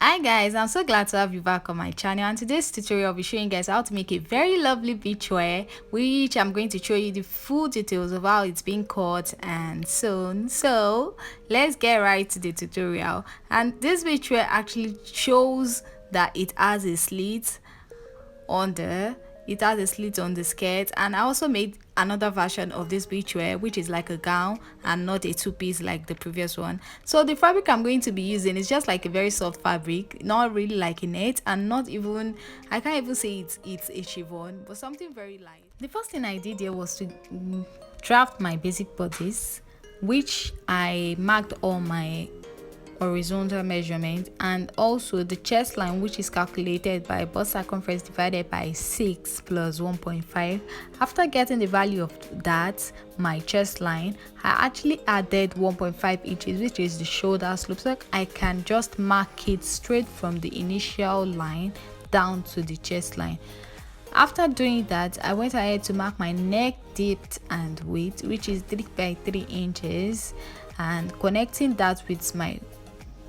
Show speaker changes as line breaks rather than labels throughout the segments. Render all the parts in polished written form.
Hi guys, I'm so glad to have you back on my channel, and today's tutorial will be showing you guys how to make a very lovely beach wear, which I'm going to show you the full details of how it's being cut and sewn. So let's get right to the tutorial. And this beach wear actually shows that it has a slit on the skirt, and I also made another version of this beachwear which is like a gown and not a two-piece like the previous one. So the fabric I'm going to be using is just like a very soft fabric, not really like a net, and not even, I can't even say it's a chiffon, but something very light. The first thing I did here was to draft my basic bodice, which I marked all my horizontal measurement, and also the chest line, which is calculated by bust circumference divided by 6 plus 1.5. After getting the value of that, my chest line, I actually added 1.5 inches, which is the shoulder slope, so I can just mark it straight from the initial line down to the chest line. After doing that, I went ahead to mark my neck depth and width, which is 3 by 3 inches, and connecting that with my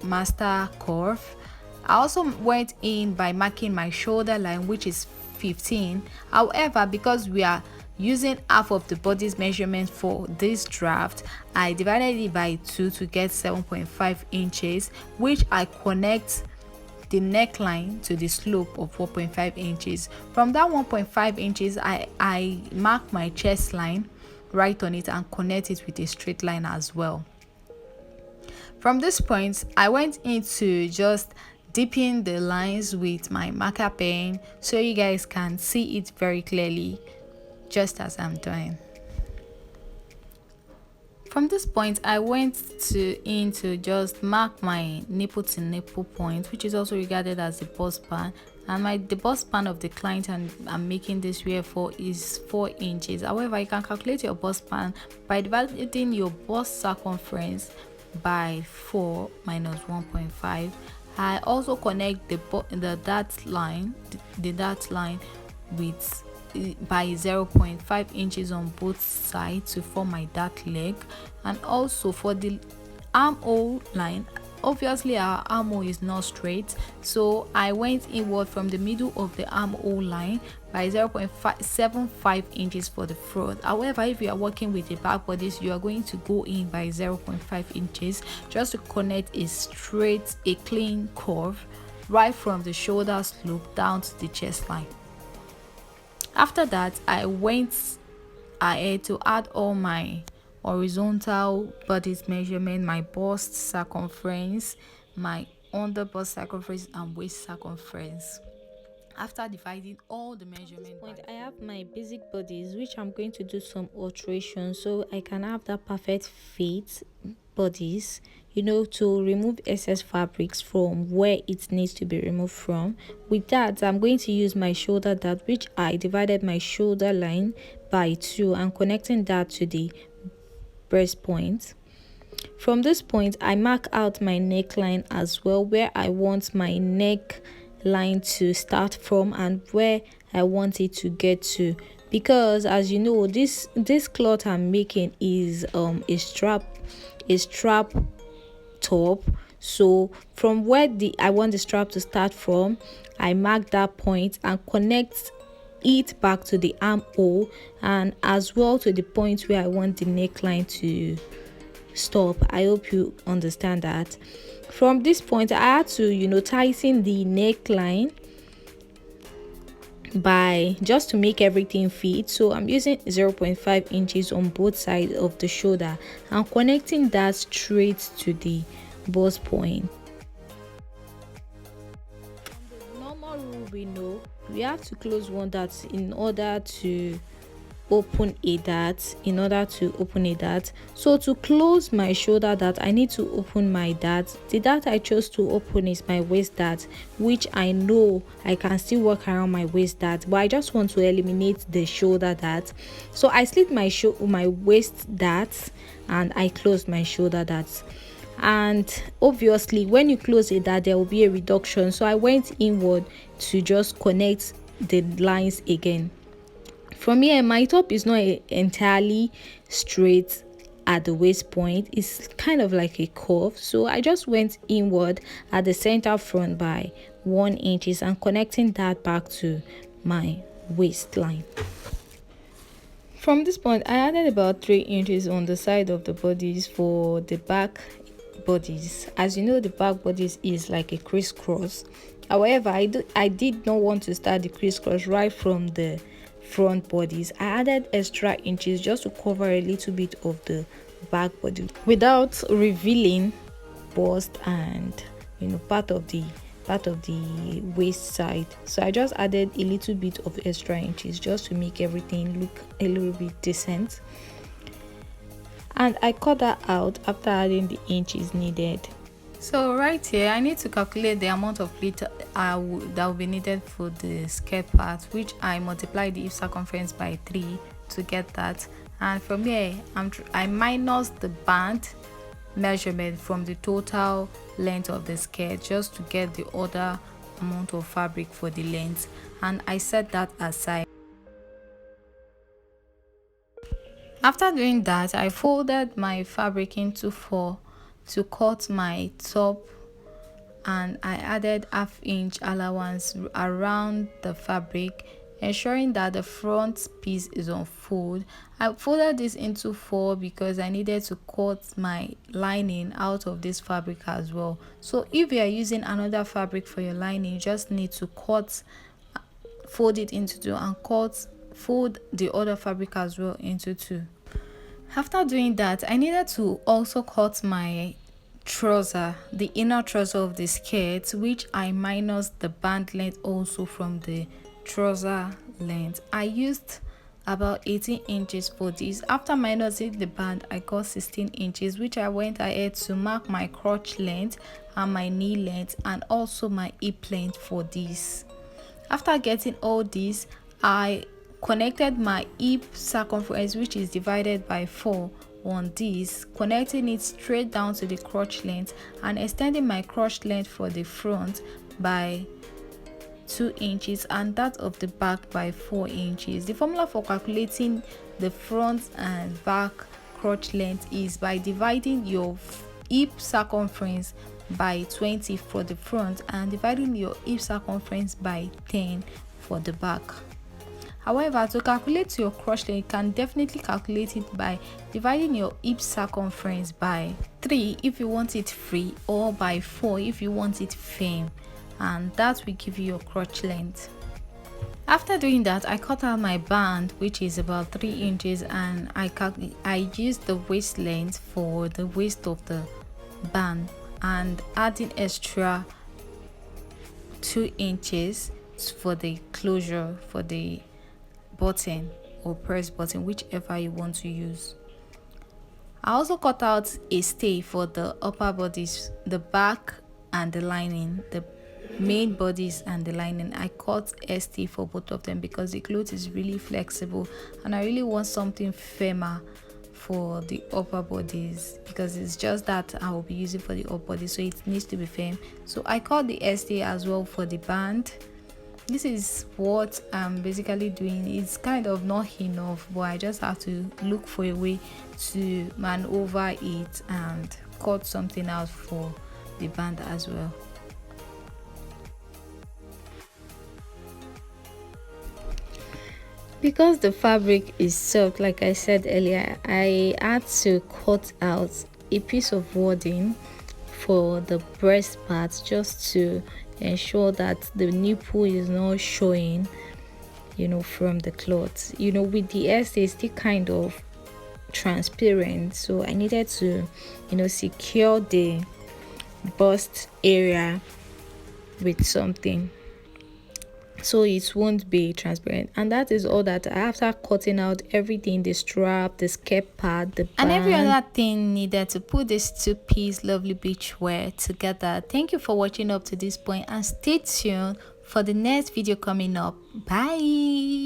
master curve. I also went in by marking my shoulder line, which is 15. However, because we are using half of the body's measurement for this draft, I divided it by 2 to get 7.5 inches, which I connect the neckline to the slope of 1.5 inches. From that 1.5 inches, I mark my chest line right on it and connect it with a straight line as well. From this point, I went into just dipping the lines with my marker pen so you guys can see it very clearly, just as I'm doing. From this point, I went into just mark my nipple to nipple point, which is also regarded as the bust span, and the bust span of the client I'm making this wear for is 4 inches. However, you can calculate your bust span by dividing your bust circumference by 4 minus 1.5. I also connect the dart line with by 0.5 inches on both sides to form my dart leg. And also for the armhole line, obviously our armhole is not straight, so I went inward from the middle of the armhole line by 0.75 inches for the front. However, if you are working with a back bodice, you are going to go in by 0.5 inches just to connect a clean curve right from the shoulder slope down to the chest line. After that, I went ahead to add all my horizontal bodice measurement, my bust circumference, my under bust circumference, and waist circumference. After dividing all the measurement
Point, I have my basic bodies, which I'm going to do some alterations so I can have that perfect fit bodies, to remove excess fabrics from where it needs to be removed from. With that, I'm going to use my shoulder dart, which I divided my shoulder line by 2 and connecting that to the breast point. From this point, I mark out my neckline as well, where I want my neck line to start from and where I want it to get to, because as you know, this cloth I'm making is a strap top. So from where I want the strap to start from, I mark that point and connect it back to the armhole and as well to the point where I want the neckline to stop. I hope you understand that. From this point, I had to tighten the neckline by just to make everything fit. So I'm using 0.5 inches on both sides of the shoulder and connecting that straight to the bust point. The normal rule we know, we have to close one dart in order to open a dart. So to close my shoulder dart, I need to open my dart. The dart I chose to open is my waist dart, which I know I can still work around my waist dart, but I just want to eliminate the shoulder dart. So I slit my waist dart and I closed my shoulder dart. And obviously when you close a dart, there will be a reduction, so I went inward to just connect the lines again. From here, my top is not entirely straight at the waist point. It's kind of like a curve, so I just went inward at the center front by 1 inches and connecting that back to my waistline. From this point, I added about 3 inches on the side of the bodies for the back bodies. As you know, the back bodies is like a crisscross. However, I did not want to start the crisscross right from the front bodies. I added extra inches just to cover a little bit of the back body without revealing bust and part of the waist side. So I just added a little bit of extra inches just to make everything look a little bit decent, and I cut that out after adding the inches needed.
So right here, I need to calculate the amount of pleat that will be needed for the skirt part, which I multiply the hip circumference by 3 to get that. And from here, I minus the band measurement from the total length of the skirt just to get the other amount of fabric for the length, and I set that aside. After doing that, I folded my fabric into 4 to cut my top, and I added ½ inch allowance around the fabric, ensuring that the front piece is on fold. I folded this into 4 because I needed to cut my lining out of this fabric as well. So if you are using another fabric for your lining, you just need to fold it into 2 and fold the other fabric as well into 2. After doing that, I needed to also cut my trouser, the inner trouser of the skirt, which I minused the band length also from the trouser length. I used about 18 inches for this. After minusing the band, I got 16 inches, which I went ahead to mark my crotch length and my knee length and also my hip length for this. After getting all this, I connected my hip circumference, which is divided by 4 on this, connecting it straight down to the crotch length and extending my crotch length for the front by 2 inches and that of the back by 4 inches. The formula for calculating the front and back crotch length is by dividing your hip circumference by 20 for the front and dividing your hip circumference by 10 for the back. However, to calculate your crotch length, you can definitely calculate it by dividing your hip circumference by 3 if you want it free, or by 4 if you want it firm, and that will give you your crotch length. After doing that, I cut out my band, which is about 3 inches, and I used the waist length for the waist of the band and adding extra 2 inches for the closure for the button or press button, whichever you want to use. I also cut out a stay for the upper bodies, the back and the lining, the main bodies and the lining. I cut ST for both of them because the cloth is really flexible and I really want something firmer for the upper bodies because it's just that I will be using for the upper body, so it needs to be firm. So I cut the ST as well for the band. This is what I'm basically doing. It's kind of not enough, but I just have to look for a way to maneuver it and cut something out for the band as well.
Because the fabric is soft, like I said earlier, I had to cut out a piece of wadding for the breast part just to ensure that the nipple is not showing from the cloth. With the S, it's still kind of transparent, so I needed to secure the bust area with something so it won't be transparent. And that is all that. After cutting out everything, the strap, the skirt part, the band,
and every other thing needed to put this two-piece lovely beach wear together. Thank you for watching up to this point and stay tuned for the next video coming up. Bye.